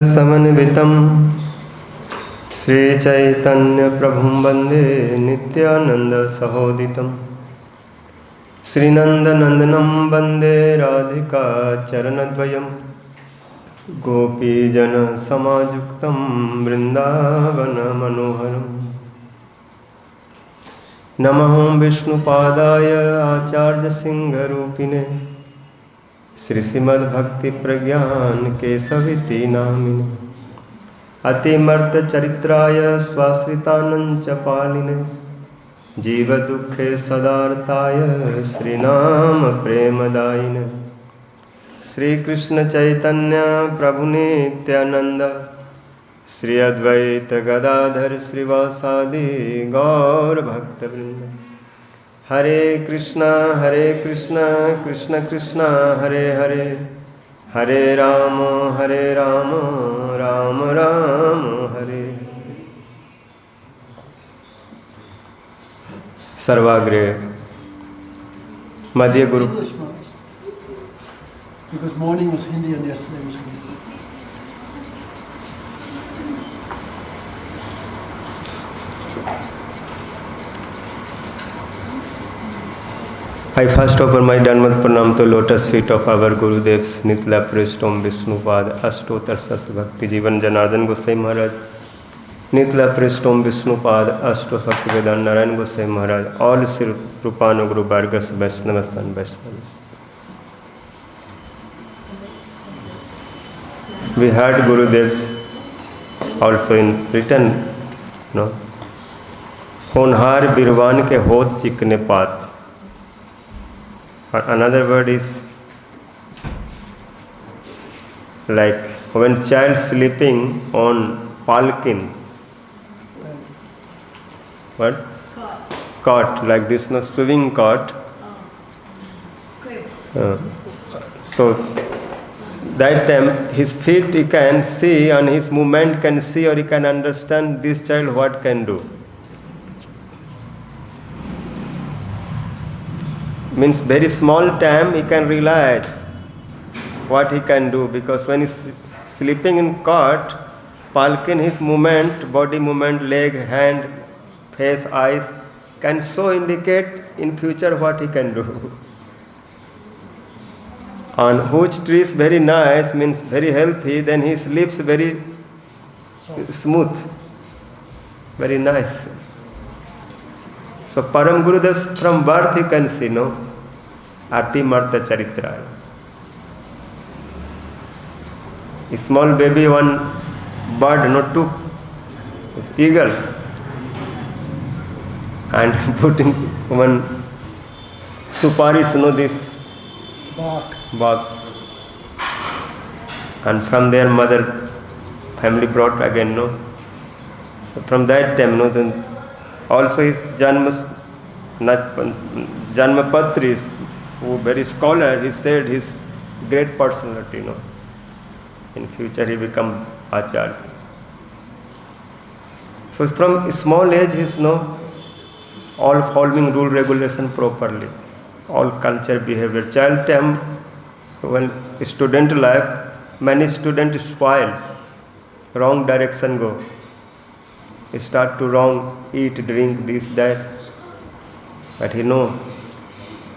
समन्वितं श्रीचैतन्यप्रभुं वन्दे नित्यानन्दसहोदितं श्रीनन्दनन्दनं वन्दे राधिका चरणद्वयं गोपीजनसमायुक्तं वृन्दावनमनोहरम् नमः विष्णुपादाय आचार्यसिंहरूपिणे श्रीश्रीमद्भक्तिप्रज्ञान केशविति नामिने अतिमर्तचरित्राय स्वाश्रितानंच पालिने जीवदुःखे सदार्ताय श्रीनाम प्रेमदायिने श्रीकृष्ण चैतन्य प्रभु नित्यानंद श्री अद्वैत गदाधर श्रीवासादि गौर भक्तवृंद हरे कृष्णा कृष्ण कृष्ण हरे हरे हरे राम राम राम हरे। सर्वाग्रे मध्य गुरु because morning was Hindi and yesterday was Hindi. I first offer my Danmat Pranam to lotus feet of our Gurudevs Nitla Priest Om Vishnupad Ashtotar Sas Bhakti Jivan Janardhan Gosai Maharaj Nitla Priest Om Vishnupad Ashtotar Bhakti Vedan Narayan Gosai Maharaj all Sri Rupanuguru Vargas Vaishnavas and Vaishnavas. We heard Gurudevs also in written, no? Honhar Birwan ke hot chikne paat. Another word is like when child sleeping on palkin. What? Cot, like this, no, sewing cot. So that time his feet he can see and his movement can see, or he can understand this child what can do. Means very small time he can realize what he can do, because when he's sleeping in cot, palkin, his movement, body movement, leg, hand, face, eyes can so indicate in future what he can do. And which tree is very nice, means very healthy, then he sleeps very smooth, very nice. So Param Gurudev from birth you can see, no? Ati Marta Charitra. A small baby, one bird, no, took eagle and putting one suparis, no, this bark. And from their mother family brought again, no? So from that time, no, then also his Janmapatris, who very scholar, he said his great personality, no? In future he become Acharya. So from small age he's, no, all following rule regulation properly, all culture behavior. Child time, when student life, many students spoil, wrong direction go. Start to wrong, eat, drink, this, that. But he know,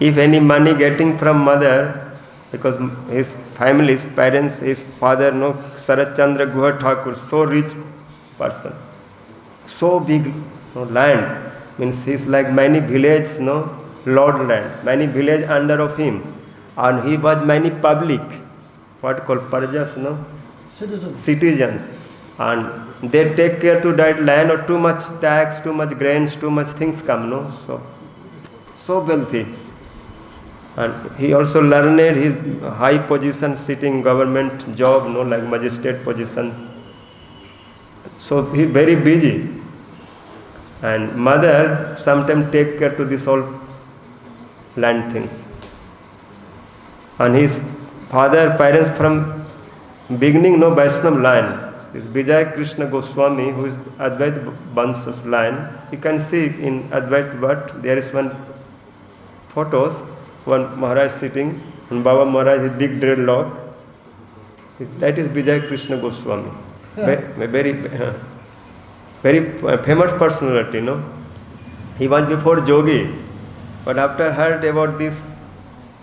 if any money getting from mother, because his family, his parents, his father, no, Sarat Chandra Guha Thakur, so rich person, so big, no, land, means he's like many villages, no, lord land, many village under of him, and he was many public, what called parjas, no, citizens. And they take care to that land, or too much tax, too much grains, too much things come, no? So wealthy. And he also learned, his high position, sitting government job, no, like magistrate position. So he very busy. And mother sometimes take care to this all land things. And his father, parents from beginning, no, Vaishnava line. This Vijay Krishna Goswami, who is Advaita Bansha's line, you can see in Advaita Bhatt, there is one photos, one Maharaj sitting, and Baba Maharaj is big dreadlock, That is Vijay Krishna Goswami. Very famous personality, no? He was before Yogi, but after heard about this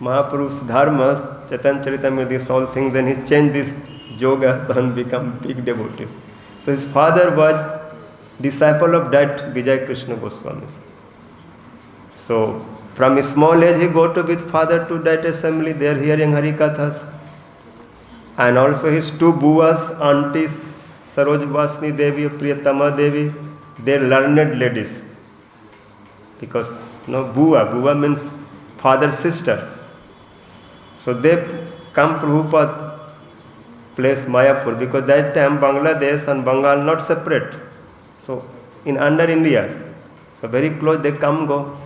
Mahapurush Dharmas, Chaitanya Charitamrita, this whole thing, then he changed this yoga and become big devotees. So his father was disciple of that Vijay Krishna Goswami. So from his small age he go to with father to that assembly, there hearing Harikathas. And also his two buas, aunties, Sarojvasni Devi, Priyatama Devi, they learned ladies. Because bua means father's sisters. So they come Prabhupada's place Mayapur, because that time Bangladesh and Bengal not separate. So in under India. So very close they come go.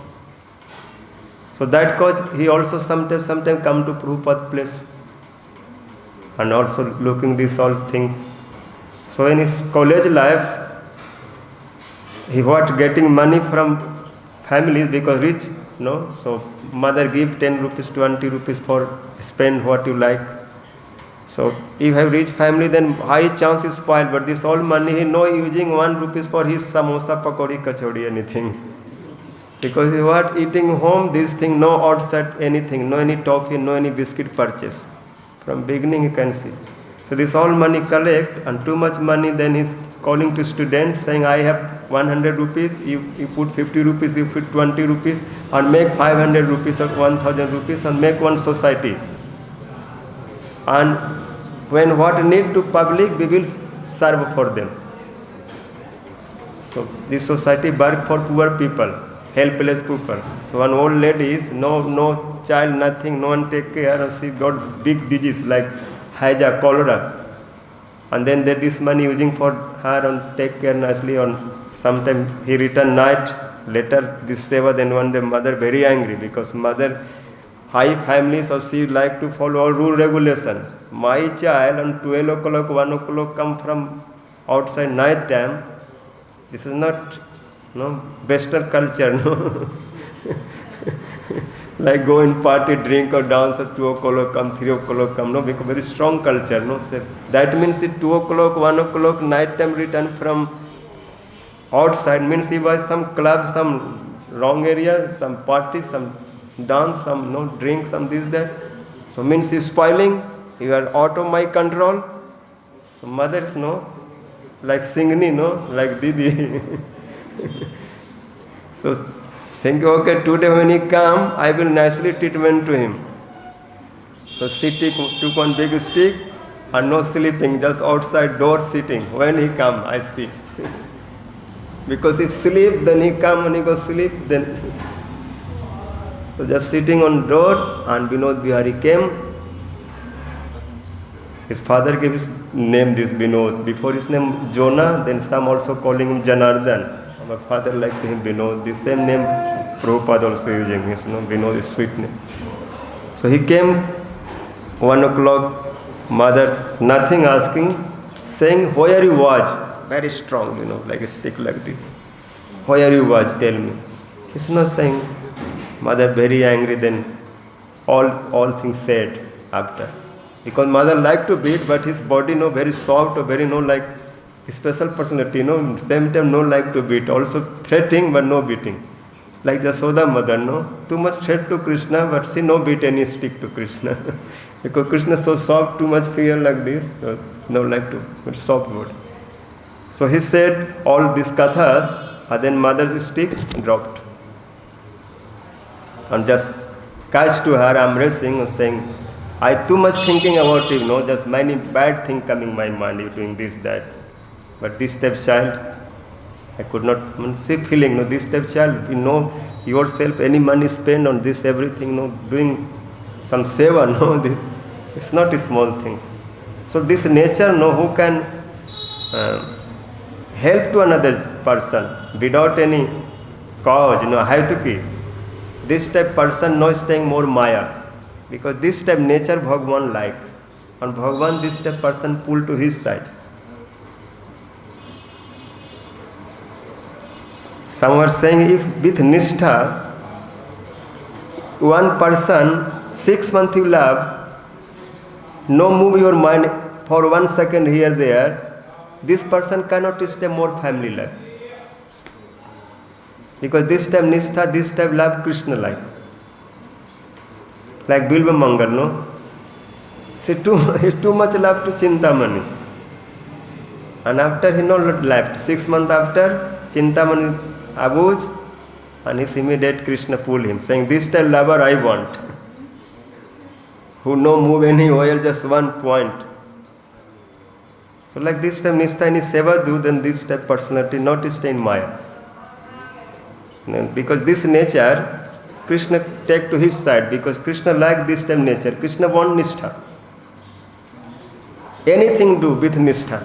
So that cause he also sometimes come to Prabhupada's place. And also looking these all things. So in his college life, he was getting money from families because rich, so mother give 10 rupees, 20 rupees for spend what you like. So if you have rich family, then high chance is spoiled. But this all money he using 1 rupees for his samosa, pakodi, kachori, anything. Because he was eating home this thing, no outside anything, no any toffee, no any biscuit purchase. From beginning you can see. So this all money collect, and too much money, then he's calling to students saying, I have 100 rupees, you put 50 rupees, you put 20 rupees, and make 500 rupees or 1000 rupees and make one society. And when what need to public, we will serve for them. So this society work for poor people, helpless people. So one old lady is no child, nothing, no one take care, and she got big disease like Haja, cholera. And then there this money using for her and take care nicely. On sometime he returned night, later this seva, then one the mother very angry, because mother high family, so she like to follow all rule regulation. My child on 12 o'clock, 1 o'clock come from outside night time. This is not Western culture, no. Like go in party, drink or dance at 2 o'clock come, 3 o'clock come, no, because very strong culture, no. So that means at 2 o'clock, 1 o'clock, night time return from outside means he was some club, some wrong area, some party, some dance, some drink, some this, that. So means he's spoiling, you are out of my control. So mothers, like Singhni, like Didi. So think, okay, today when he come, I will nicely treatment to him. So she took one big stick and no sleeping, just outside door sitting. When he come, I see. Because if sleep, then he come and he go sleep, then. So just sitting on door, and Binod Bihari came. His father gave his name, this Binod. Before his name Jonah, then some also calling him Janardhan. My father liked him Binod. The same name Prabhupada also using his Binod is sweet name. So he came 1 o'clock, mother nothing asking, saying, where you was? Very strong, like a stick like this. Where you was, tell me. He's not saying. Mother very angry, then all things said after. Because mother liked to beat, but his body very soft or very like special personality, same time like to beat. Also threatening but no beating. Like Jasoda mother, too much threat to Krishna, but she no beat any stick to Krishna. Because Krishna so soft, too much fear like this, no like to, but soft word. So he said all these kathas, and then mother's stick dropped. And just catch to her, embracing and saying, I too much thinking about you, just many bad things coming my mind, you doing this, that. But this stepchild, I could not see feeling, this stepchild, yourself, any money spent on this, everything, doing some seva, this, it's not small things. So this nature, who can help to another person without any cause, haituki. This type person staying more maya, because this type nature Bhagwan like, and Bhagwan this type person pull to his side. Some are saying if with Nishtha, one person 6 months you love, no move your mind for 1 second here, there, this person cannot stay more family life. Because this time Nishtha, this time love Krishna life. Like Bilva Mangal, no? See, it's too much love to Chintamani. And after he not left, 6 months after, Chintamani abuj, and his immediate Krishna pulled him, saying, this time lover I want. Who no move anywhere, just one point. So like this time Nishtha and Seva do, then this type personality not stay in Maya. Because this nature, Krishna take to his side, because Krishna like this time nature. Krishna want Nishtha. Anything do with Nishtha.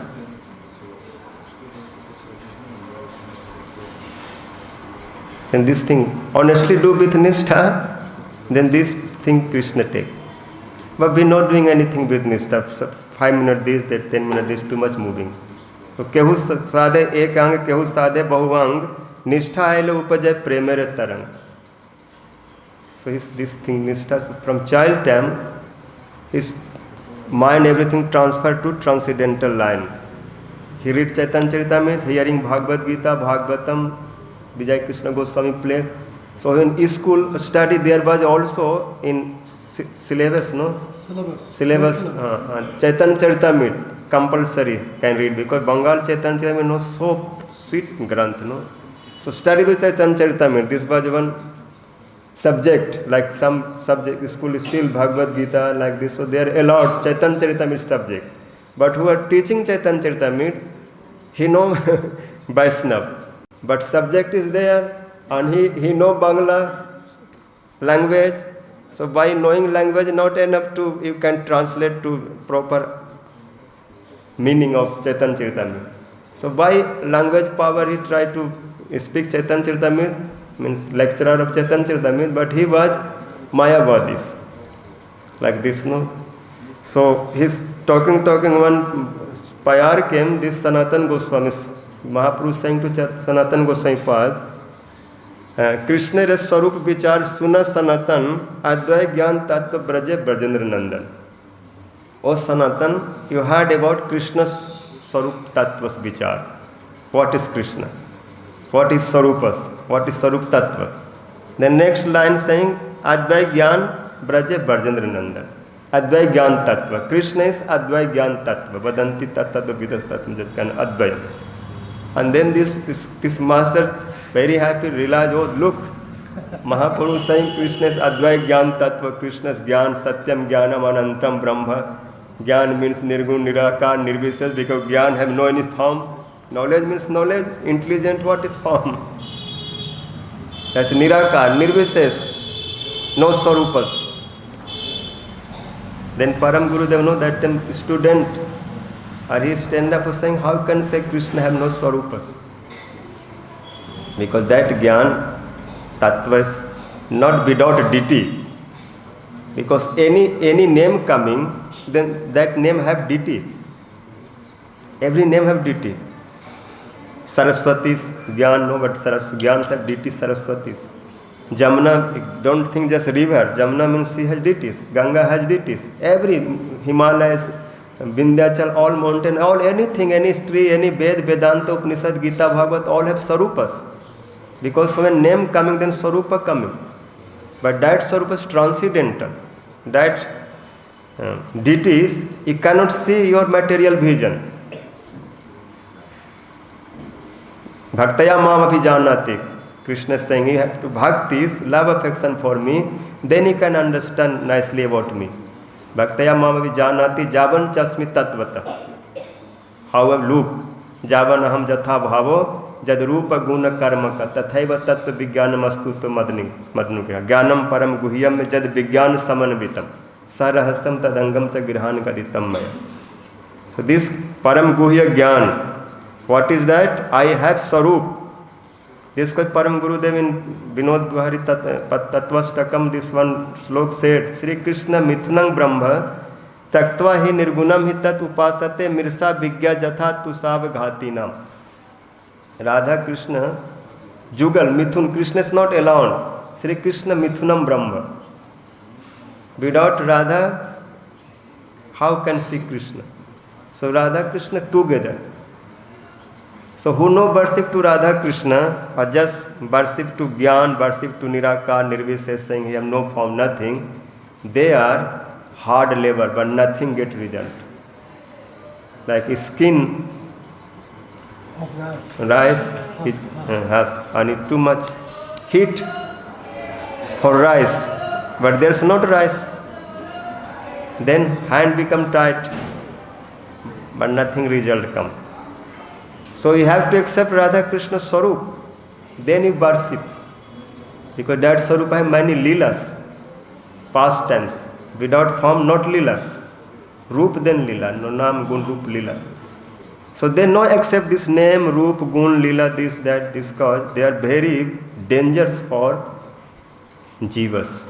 And this thing honestly do with Nishtha, then this thing Krishna take. But we not doing anything with Nishtha. So 5 minutes this, that 10 minutes this, too much moving. So kehu sadhe ek ang, kehu sadhe bahuvang, Nishtha aile upajay premere tarang. So this thing Nishtha, from child time, his mind everything transferred to transcendental line. He read Chaitanya Charitamrita, hearing Bhagavad Gita, Bhagavatam, Vijay Krishna Goswami plays. So in school study there was also in syllabus, no? Syllabus. Chaitanya Charitamrita compulsory can read, because Bengal Chaitanya Charitamrita no so sweet granth, no? So study the Chaitanya Charitamrita. This was one subject, like some subject school still Bhagavad Gita like this. So they are allowed Chaitanya Charitamrita subject. But who are teaching Chaitanya Charitamrita, he know Vaishnava. But subject is there, and he know Bangla language. So by knowing language not enough to, you can translate to proper meaning of Chaitanya Charitamrita. So by language power he tried to speak Chaitanya Charitamrita, means lecturer of Chaitanya Charitamrita, but he was Mayavadis. Like this, no? So he's talking, one Payar came, this Sanatan Goswami, Mahaprabhu saying to Sanatan Goswami Pad, Krishna रे स्वरूप विचार सुना सनातन अद्वैत ज्ञान तत्व ब्रजे ब्रजेंद्र नंदन. O Sanatan, you heard about Krishna's Swarup Tattvas vichar. What is Krishna? What is Swarupas? What is Swarup Tattvas? The next line saying Advait Gyan Braje Brajendra Nandan. Advait Gyan Tattva. Krishna is Advait Gyan Tattva. Vadanti Tattva Vidas Tattva Jatkan Advait. And then this master very happy realized, oh look, Mahaprabhu saying Krishna is Advait Gyan Tattva, Krishna's Gyan, Satyam Gyanam Anantam Brahma. Gyan means Nirgun, Nirakar, Nirvises, because Gyan have no any form. Knowledge means knowledge, intelligent what is form. That's Nirakar, Nirvises, no Swarupas. Then Param Gurudev, no, that time student, or he stand up saying, how can say Krishna have no Swarupas? Because that Gyan, Tattva is not without deity. Because any name coming, then that name have deity. Every name have deity. Saraswati's Gyan, no, but Gyans have deity Saraswati's. Jamuna, don't think just river. Jamuna means she has deities. Ganga has deities. Every Himalayas, Vindhyachal, all mountain, all anything, any tree, any Ved, Vedanta, Upanishad, Gita, Bhagavad, all have Swarupas. Because when name coming, then Swarupa coming. But that Swarupa is transcendental. That deities, you cannot see your material vision. Bhaktaya mam abhijanati. Krishna is saying, you have to bhaktis, love affection for me, then you can understand nicely about me. Bhaktaya mam abhijanati javan chasmi tatvata. However, look, javan aham jatha bhavo, jad rupa guna karmaka, tathaiva tattva vijnanam astuto madnukya. Gyanam param guhyam jad vijnan samanvitam. Sarahasam tadangam cha grihan kaditam maya. So this param guhya gyan, what is that? I have Swarup. This is Param Gurudev in Vinod Bihari Tattvastakam, this one slok said, Sri Krishna Mithunam Brahma, Taktva hi nirgunam hi tat upasate mirsa vigya jatha tusav ghatinam. Radha Krishna, Jugal, Mithun, Krishna is not alone. Sri Krishna Mithunam Brahma. Without Radha, how can see Krishna? So Radha Krishna together. So who no worship to Radha Krishna or just worship to Gyan, worship to Nirakar, Nirvisesh, saying he have no form, nothing, they are hard labor but nothing get result. Like skin Of rice. rice is, has and it's too much heat for rice, but there's not rice. Then hand become tight, but nothing result come. So you have to accept Radha Krishna Swarup. Then you worship. Because that Swarup has many leelas, pastimes. Without form, not leela. Roop then leela, no naam gun roop leela. So they no accept this name, roop, gun, leela, this, that, this cause. They are very dangerous for jivas.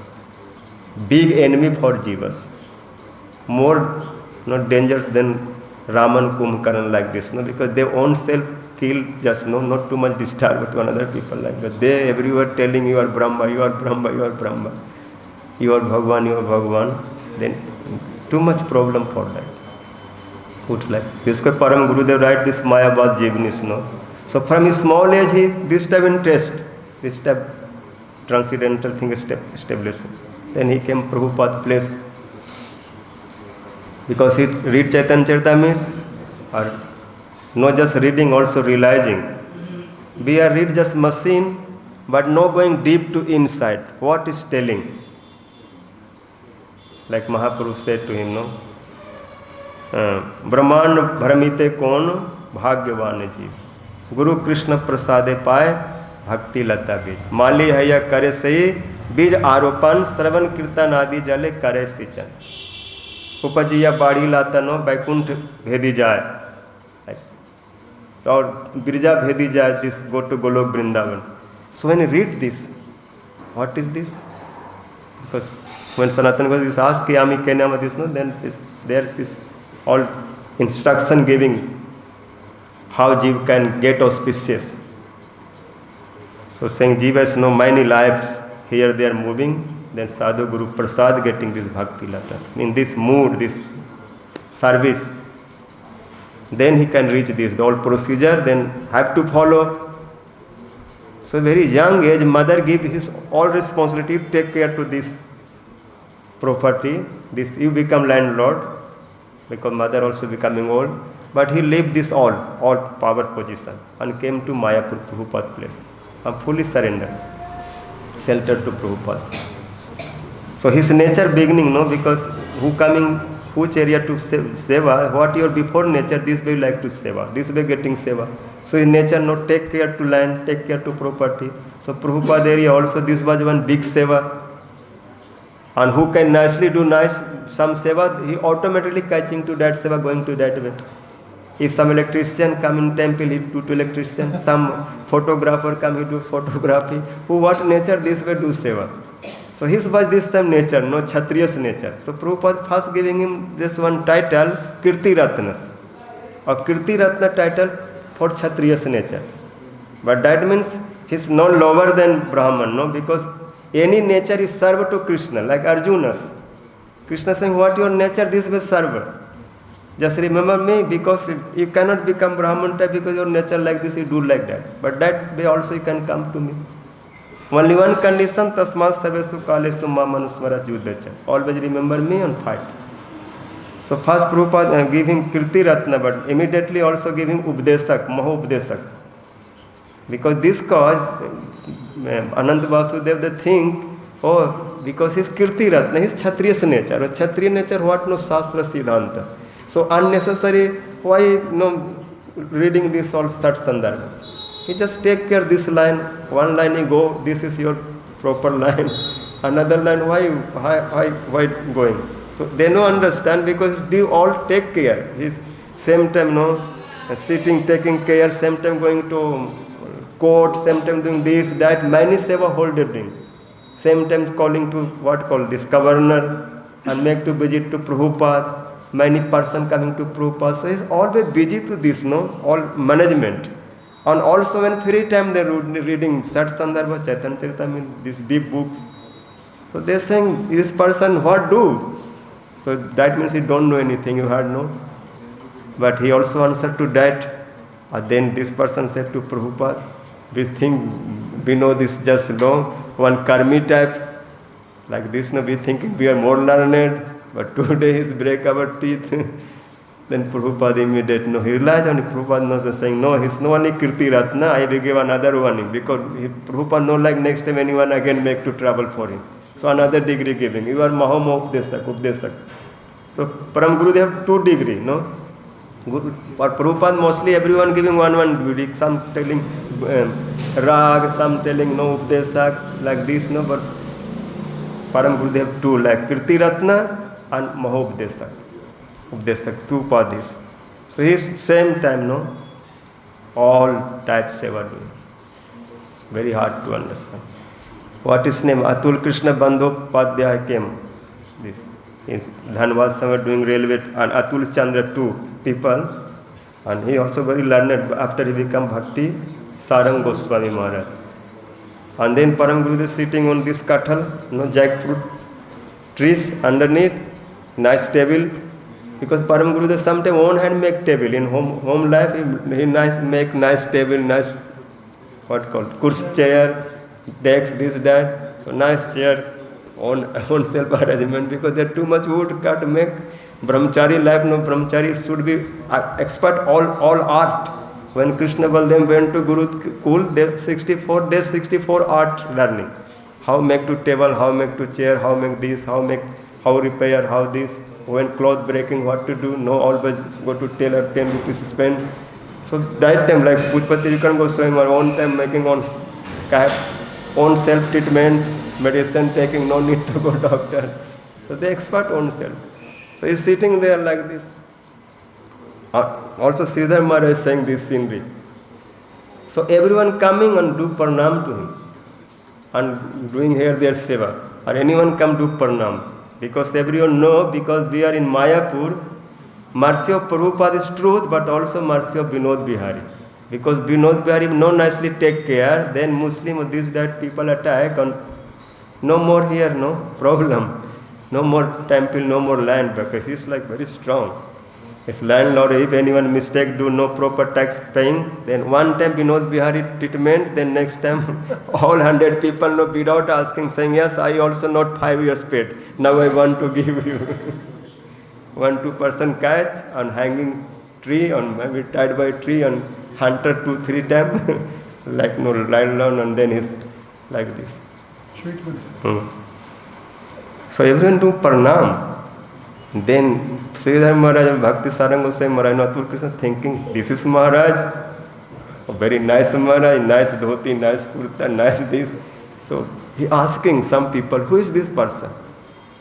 Big enemy for jivas. More not dangerous than Raman, Kumbhakaran like this, no, because they own self kill just no, not too much disturb to another people like that. They everywhere telling you are Brahma, you are Brahma, you are Brahma, you are Bhagwan, you are Bhagwan. Then too much problem for that. Put like this, Param Gurudev write this Mayabad Jivnis, no. So from his small age, he this type interest, this type transcendental thing established. Then he came Prabhupada place. Because he read Chaitanya Charitamrita or not just reading, also realizing. We are read just machine, but no going deep to inside. What is telling? Like Mahaprabhu said to him, no? Brahman bharamite kon bhagyavan jeev. Guru Krishna prasade paye bhakti lata bij. Mali haya kare sahi bij aropan sravan kirtan adi jale kare sichan. उपजिया बाढ़ी लाता no Baikunth भेदी जाए और गिरजा भेदी जाए this go to Golok Vrindavan. So when you read this, what is this? Because when Sanatana Goswami is asked Kiyami Kenama this, no, then there is this all instruction giving how Jiva can get auspicious. So saying Jiva has no many lives, here they are moving. Then Sadhu Guru Prasad getting this bhakti latas. In this mood, this service, then he can reach this. The whole procedure then have to follow. So very young age, mother give his all responsibility, take care to this property. This you become landlord, because mother also becoming old. But he leave this all power position and came to Mayapur Prabhupada place. And fully surrendered, sheltered to Prabhupada. So his nature beginning, no, because who coming, which area to seva, what your before nature, this way like to seva, this way getting seva. So in nature, no, take care to land, take care to property. So Prabhupada area also, this was one big seva. And who can nicely do nice, some seva, he automatically catching to that seva, going to that way. If some electrician come in temple, he do to electrician. Some photographer come, he do photography. Who what nature, this way do seva. So his was this time nature, no Kshatriya's nature. So Prabhupada first giving him this one title, Kirti Ratnas. Or Kirti Ratna title for Kshatriya's nature. But that means he's no lower than Brahman, no, because any nature is serve to Krishna, like Arjuna's. Krishna saying, what your nature, this way serve. Just remember me, because you cannot become Brahman type because your nature like this, you do like that. But that way also you can come to me. Only one condition, tasmat sarvesu kalesu mamanusmara judacha. Always remember me and fight. So first Prabhupada give him Kirti Ratna, but immediately also give him Updesak, Maha Updesak. Because this cause, Ananta Vasudev, they think, oh, because his Kirti Ratna, his Kshatriya's nature. Or Kshatriya nature, what no Shastra Siddhanta. So unnecessary, why no reading this all such sandarbhas? He just take care this line, one line you go, this is your proper line. Another line, why going? So they no understand, because they all take care. He's same time no sitting, taking care, same time going to court, same time doing this, that, many seva holder doing. Same time calling to what call this governor and make to visit to Prabhupada. Many person coming to Prabhupada. So he's always busy to this, no, all management. And also when free time they reading Sat Sandarbha, Chaitanya Charitamrita, these deep books. So they're saying, this person what do? So that means he don't know anything, you heard no? But he also answered to that. Then this person said to Prabhupada, we know this just one karmi type, like this, we thinking we are more learned, but today he's break our teeth. Then Prabhupada immediately, he realized, and Prabhupada knows, saying, no, he's no only Kirti Ratna, I will give another one, because Prabhupada no like next time anyone again make to travel for him. So another degree giving. You are Mahoma Updesak. So Param Guru, they have 2 degrees, no? Guru, for Prabhupada, mostly everyone giving one degree. Some telling Rag, some telling no Updesak, like this, no? But Param Guru, they have 2, like Kirti Ratna and Mahopdesak. Updesak, 2 padis. So he's same time, no? All types seva doing. Very hard to understand. What is name? Atul Krishna Bandhopadhyay came. This is Dhanbad somewhere doing railway, and Atul Chandra 2 people. And he also very learned. After he become Bhakti, Sarang Goswami Maharaj. And then Param Guru is sitting on this kathal, jackfruit trees underneath, nice table. Because Param Guru does sometimes own hand make table. In home life, he make nice table, nice, what called, kursi chair, desk, this, that. So nice chair, own self arrangement, because there too much wood cut to make. Brahmachari life, no, brahmachari should be expert all art. When Krishna Baldev went to Gurukul, they 64 days, 64 art learning. How make to table, how make to chair, how make this, how repair, how this. When cloth breaking, what to do, no, always go to tailor, 10 rupees spend. So that time, like Pujpati, you can go swim our own time making on self-treatment, medicine taking, no need to go doctor. So they expert own self. So he's sitting there like this. Also Sridhar Maharaj is saying this scenery. So everyone coming and do pranam to him and doing here their seva. Or anyone come do pranam. Because everyone know, because we are in Mayapur, mercy of Prabhupada is truth, but also mercy of Vinod Bihari. Because Vinod Bihari no nicely take care, then Muslim or this, that people attack, and no more here, no problem. No more temple, no more land, because he's like very strong. His landlord, if anyone mistake, do no proper tax paying, then one time Vinod Bihari treatment, then next time all 100 people no without asking, saying, yes, I also not 5 years paid. Now I want to give you 1-2 person catch and hanging tree, on maybe tied by tree, and hunter 2-3 times, like no landlord, and then he's like this. Treatment. So everyone do pranam. Then Sridhar Maharaj and Bhakti Sarang Goswami Maharaj, Atul Krishna thinking, this is Maharaj, a very nice Maharaj, nice dhoti, nice kurta, nice this. So he asking some people, who is this person?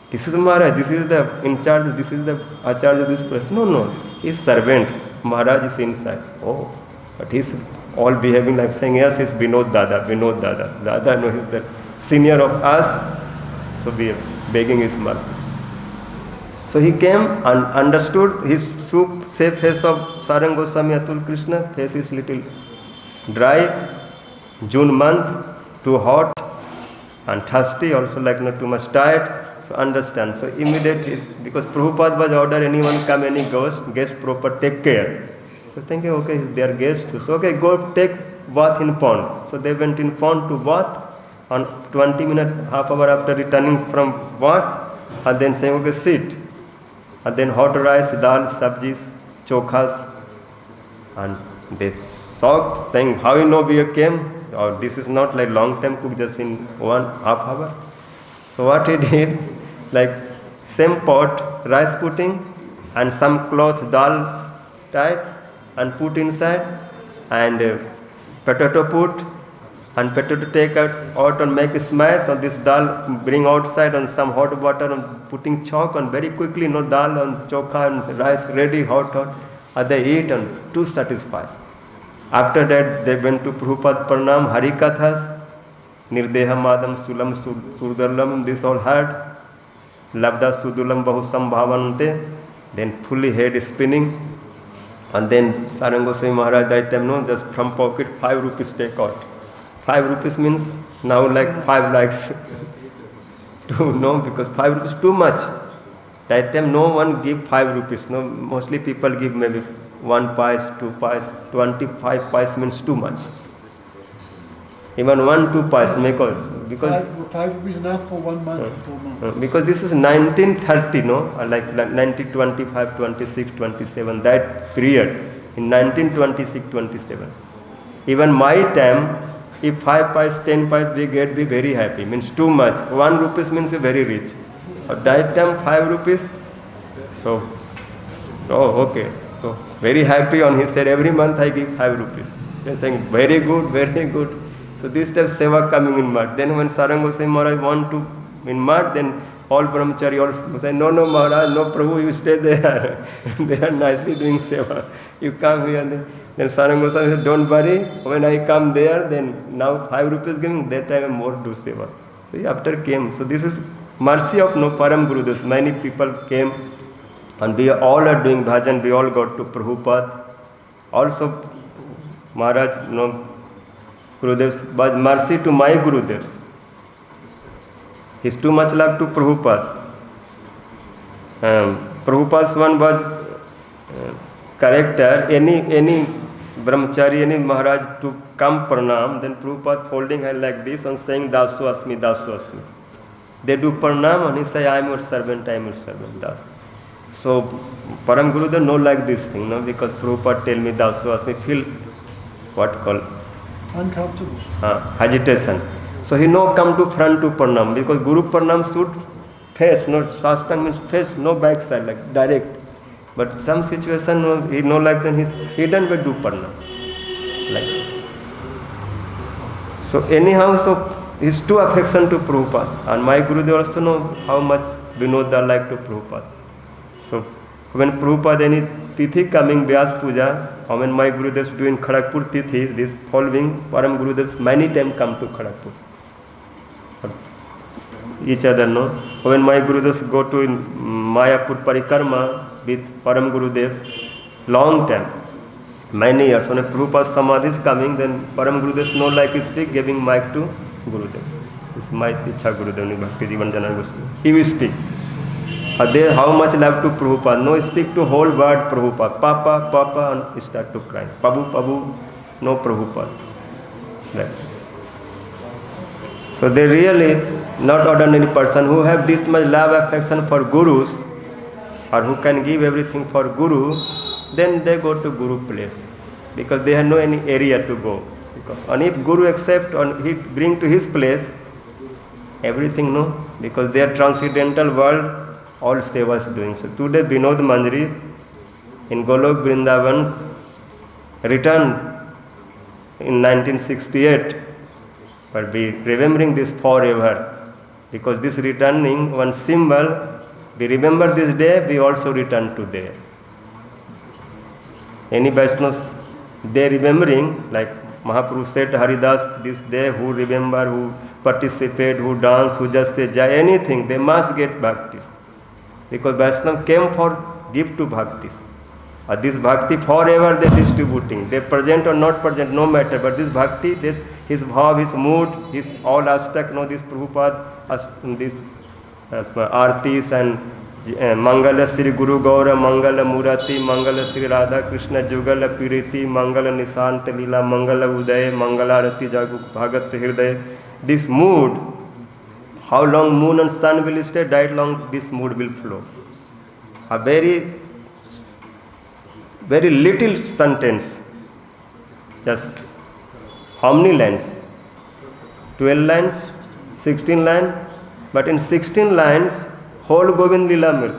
This is Maharaj, this is the in charge, this is the acharya of this place. No, he's servant. Maharaj is inside. Oh, but he's all behaving like saying, yes, he's Vinod Dada. Dada, no, he's the senior of us. So we are begging his mercy. So he came and understood his safe face of Sarang Goswami Atul Krishna. Face is little dry, June month, too hot and thirsty, also like not too much tired. So understand. So immediately, because Prabhupada was ordered, anyone come, any guest proper, take care. So thinking, okay, they are guests too. So okay, go take bath in pond. So they went in pond to bath, and 20 minutes, half hour after returning from bath, and then saying, okay, sit. And then hot rice, dal, sabjis, chokhas, and they shocked, saying, how you know we came? Or this is not like long time cook, just in 1.5 hour. So what he did, like same pot, rice pudding, and some cloth dal tied and put inside, and potato put, and potato take out and make a smash, and this dal bring outside on some hot water and putting chalk, and very quickly no dal and chokha and rice ready, hot, and they eat and too satisfied. After that they went to Prabhupada Pranam, Harikathas, Nirdeha Madam Sulam Surdalam, this all heard, Labda Sudulam Bahusam Bhavante, then fully head spinning, and then Sarang Goswami Maharaj that time, no, just from pocket 5 rupees take out. 5 rupees means now like 5 lakhs. No, because 5 rupees too much. That time no one give 5 rupees. No, mostly people give maybe 1 pice, 2 pice, 25 pice means too much. Even 1, 2 pice because 5 rupees enough for 1 month, 4 months. because this is 1930, no, like 1925, 26, 27, that period in 1926, 27. Even my time, if 5 pice, 10 pice we get, be very happy. Means too much. 1 rupees means you're very rich. At that time 5 rupees. So, oh okay. So very happy on he said every month I give 5 rupees. They're saying very good, very good. So this type seva coming in mud. Then when Sarang was saying Maharaj want to in mud, then all brahmachari also say no Maharaj, no Prabhu, you stay there. They are nicely doing seva. You come here. Then Sarang Goswami said, don't worry, when I come there, then now 5 rupees giving, that time more do seva. See, after came. So this is mercy of no Param Gurudevs. Many people came and we all are doing bhajan, we all got to Prabhupada. Also, Maharaj, Gurudevs, but mercy to my Gurudevs. He's too much love to Prabhupada. Prabhupada's one was character, any brahmachari, any Maharaj to come pranam, then Prabhupada folding hand like this and saying Dasu Asmi, Dasu Asmi. They do pranam and he say I am your servant, I am your servant. Das. So Param Gurudev no like this thing, no, because Prabhupada tell me Dasu Asmi, feel what called Uncomfortable. Agitation. So he no come to front to pranam because Guru pranam should face, no sastang means face, no backside, like direct. But some situation he no like, then he don't do pranam like this. So anyhow, so he's too affection to Prabhupada, and my Gurudev also know how much Vinoda like to Prabhupada. So when Prabhupada any tithi coming Vyas Puja, or when my Gurudevs doing Kharagpur tithi, this following Param Gurudevs many times come to Kharagpur. Each other know. When my Gurudevs go to Mayapur Parikrama with Param Gurudevs, long time, many years. When Prabhupada Samadhi is coming, then Param Gurudevs no like speak, giving mic to Gurudev. This is my Ichha Gurudev Bhakti Jivan Jana Goswami. He will speak. They how much love to Prabhupada. No speak to whole word Prabhupada. Papa, Papa, and start to cry. Pabu, Pabu, no Prabhupada. Like this. So they really not ordinary person who have this much love affection for gurus, or who can give everything for guru, then they go to guru place because they have no any area to go. Because and if guru accept and he bring to his place, everything no, because they are transcendental world, all seva is doing. So today Vinod Manjari in Golok Vrindavans returned in 1968, but we remembering this forever. Because this returning one symbol, we remember this day, we also return to there. Any Vaishnavas, they remembering, like Mahaprabhu said, Haridas, this day, who remember, who participate, who dance, who just say Jai, anything, they must get bhaktis. Because Vaishnava came for give to bhaktis. This bhakti forever they distributing. They present or not present, no matter. But this bhakti, this his bhav, his mood, his all astak, this Prabhupada, this artis and Mangala Sri Guru Gaura, Mangala Murati, Mangala Sri Radha Krishna, Jugala Piriti, Mangala Nisanta Lila, Mangala Uday, Mangala Arati Jagu Bhagat Hirday. This mood, how long moon and sun will stay, that long this mood will flow. A very little sentence, just how many lines? 12 lines, 16 lines, but in 16 lines, whole Govind Lila Mirt,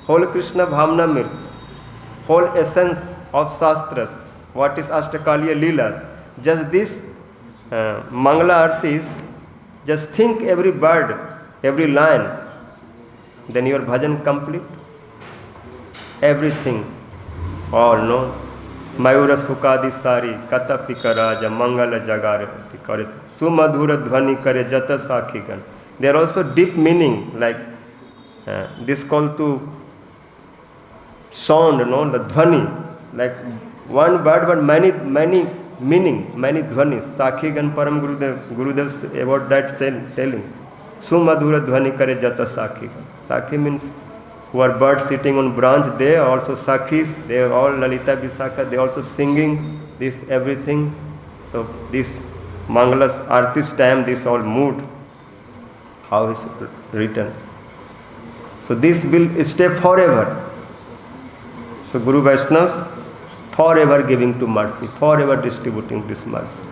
whole Krishna Bhavna Mirt, whole essence of Shastras, what is Ashtakaliya Leelas, just this Mangala Artis, just think every word, every line, then your bhajan complete. Everything, all no. Mayura Sukadi Sari, Kata Pikaraja, Mangala Jagare Pikarit, Sumadhura Dhvani Kare Jata Sakhigan. There are also deep meaning, like this call to sound, no, the dhvani, like one word but many meaning, many dhvanis. Sakhigan Param Gurudev about that telling. Sumadhura Dhvani Kare Jata Sakhigan. Sakhi means who are birds sitting on branch, they are also Sakhis, they are all Lalita Visakha, they are also singing this everything. So this Mangalas Artist time, this all mood, how is written. So this will stay forever. So Guru Vaishnavas forever giving to mercy, forever distributing this mercy.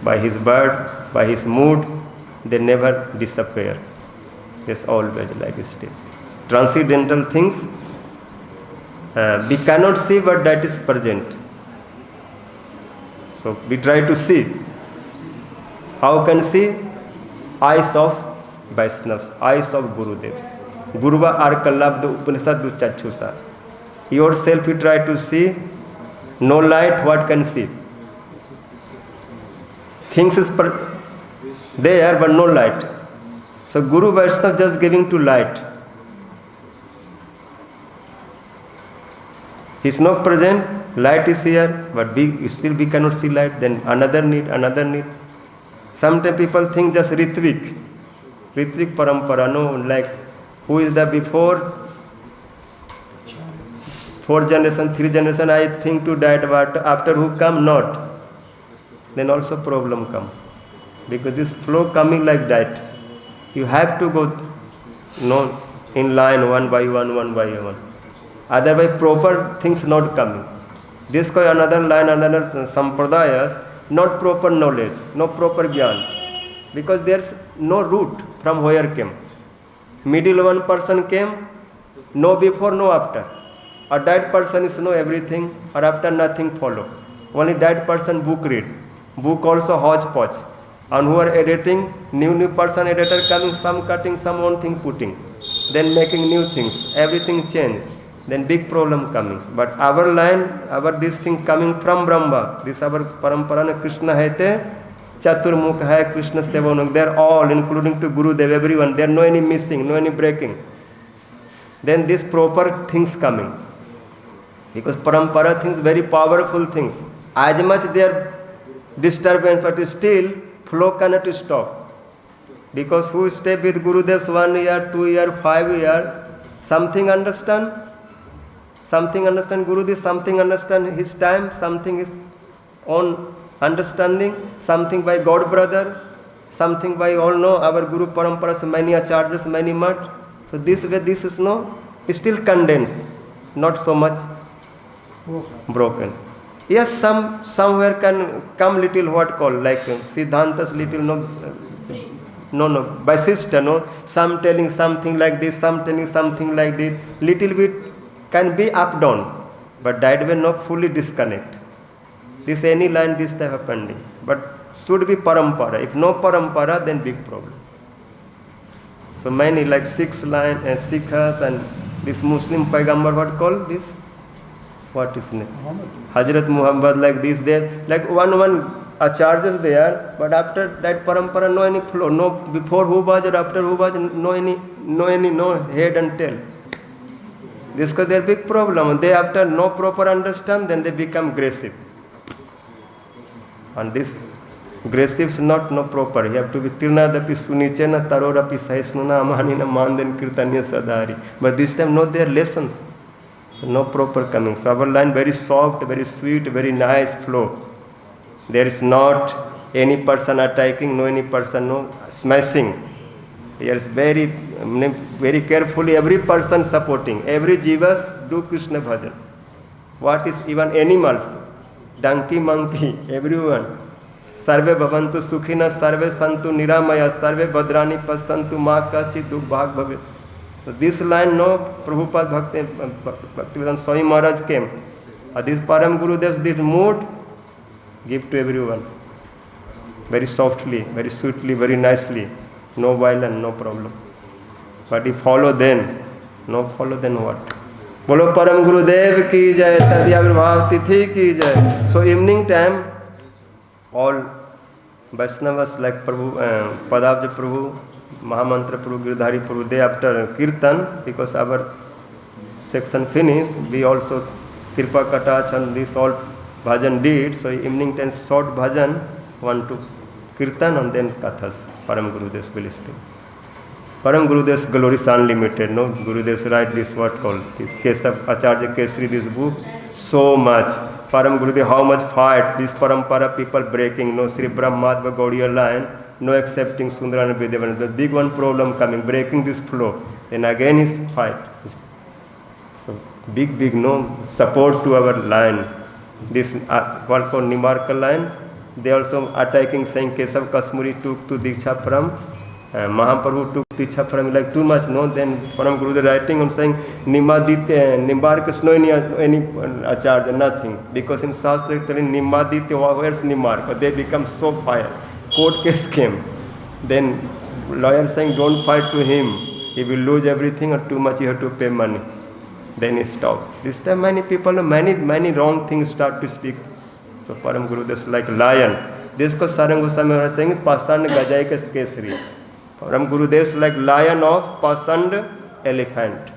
By his bird, by his mood, they never disappear. There's always like a state. Transcendental things we cannot see, but that is present. So we try to see. How can see? Eyes of Vaishnavas, eyes of Gurudevs. Guruva Arkalabda Upanishad Chachusa. Yourself you try to see. No light, what can see? Things is there, but no light. So Guru Vaishnava just giving to light. He is not present, light is here, but we cannot see light. Then another need. Sometimes people think just Ritvik Parampara, no, like who is the before 4 generation, 3 generation, I think to that, but after who come not, then also problem come. Because this flow coming like that, you have to go in line one by one. Otherwise proper things not coming. This koi another line, another sampradayas, not proper knowledge, no proper gyan. Because there's no root from where came. Middle one person came, no before, no after. Or that person is know everything, or after nothing follow. Only that person book read. Book also hodgepodge. And who are editing, new person editor coming, some cutting, some one thing putting. Then making new things, everything change. Then big problem coming. But our line, our this thing coming from Brahma, this our parampara Krishna hai te, Chaturmukh hai, Krishna Sevanuk, they are all, including to Gurudev, everyone, there are no any missing, no any breaking. Then these proper things coming. Because parampara things, very powerful things. As much they are disturbance, but still flow cannot stop. Because who stay with Gurudev's 1 year, 2 year, 5 year, something understand Gurudev, something understand his time, something his own understanding, something by God brother, something by all know our Guru Paramparas, many acharjas, many much. So this way this is still condensed, not so much broken. Yes, somewhere can come little what call like Siddhantas little Vasishtha, some telling something like this, some telling something like this, little bit can be up down, but that way not fully disconnect. This any line this type of pending, but should be parampara. If no parampara, then big problem. So many like 6 line and Sikhs and this Muslim Paigambar what call this? What is name? Hazrat Muhammad like this there, like one acharjas there, but after that parampara no any flow, no before who was or after who was, no head and tail. This is their big problem. They after no proper understand, then they become aggressive. And this aggressive is not no proper. You have to be tirnadapi sunichena tarorapi sahisnuna amanina manden kirtanya sadari. But this time not their lessons. So no proper coming. So our line very soft, very sweet, very nice flow. There is not any person attacking, no any person no smashing. There is very carefully every person supporting. Every jivas do Krishna bhajan. What is even animals, donkey, monkey, everyone. Sarve bhavantu sukhina, sarve santu niramaya, sarve bhadrani pasantu ma kachit dukh bhag bhavet. So this line, no, Prabhupada Bhaktivedanta Swami Maharaj came. This Param Gurudev's did mood, give to everyone. Very softly, very sweetly, very nicely. No violence, no problem. But if follow then, no follow then what? Bolo Param Gurudev ki jai, Tadyavirbhav Tithi ki jai. So evening time, all Vaishnavas like Prabhu, Padabja Prabhu, Mahamantra Prabhu, Girdhari Prabhu, they after Kirtan, because our section finished, we also Kirpa Katach and this all bhajan did. So evening time short bhajan, 1 to Kirtan and then Kathas, Param Gurudev's will speak. Param Gurudev's glory is unlimited. No, Gurudev's write this word called this case of Acharya Kesari, this book, so much. Param Gurudev, how much fight this parampara people breaking. No, Sri Brahmadva Gaudiya line, no accepting Sundarana Vidyavana. The big one problem coming, breaking this flow. Then again his fight. So big no support to our line. This what called Nimarka line. They also attacking, saying Kesav Kasmuri took to Diksha from Mahaprabhu took Diksha from like too much. No, then Param Gurudev writing on saying Nimaditya Nimarka no any acharya nothing, because in Shastra telling Nimaditya where's Nimarka, they become so fire. Court case came. Then lawyer saying don't fight to him, he will lose everything or too much you have to pay money. Then he stopped. This time many people, many wrong things start to speak. So Param Gurudev is like lion. This ko Sarang Goswami was saying Pasand Gajai Kesari. Param Gurudev is like lion of Pasand elephant.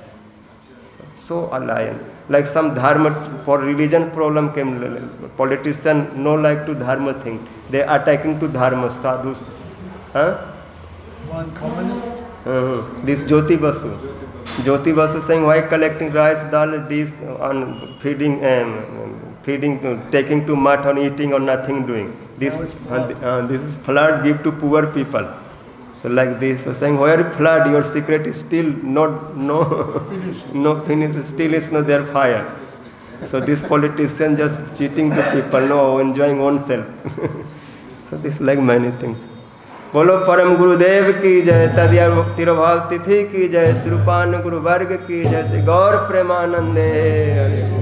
So a lion. Like some dharma, for religion problem came, politician no like to dharma thing. They attacking to dharma, sadhus. One communist. This Jyoti Basu saying why collecting rice, dal, this on feeding, taking to mat on eating or nothing doing. This is flood give to poor people. So like this, so saying where flood, your secret is still no finished, still is not their fire. So this politician just cheating to people, no enjoying oneself. So this like many things. बोलो परम गुरुदेव की जय, तदया तिरुभाव तिथि की जय, श्रुपान गुरु वर्ग की जय, गौर प्रेमानंदे।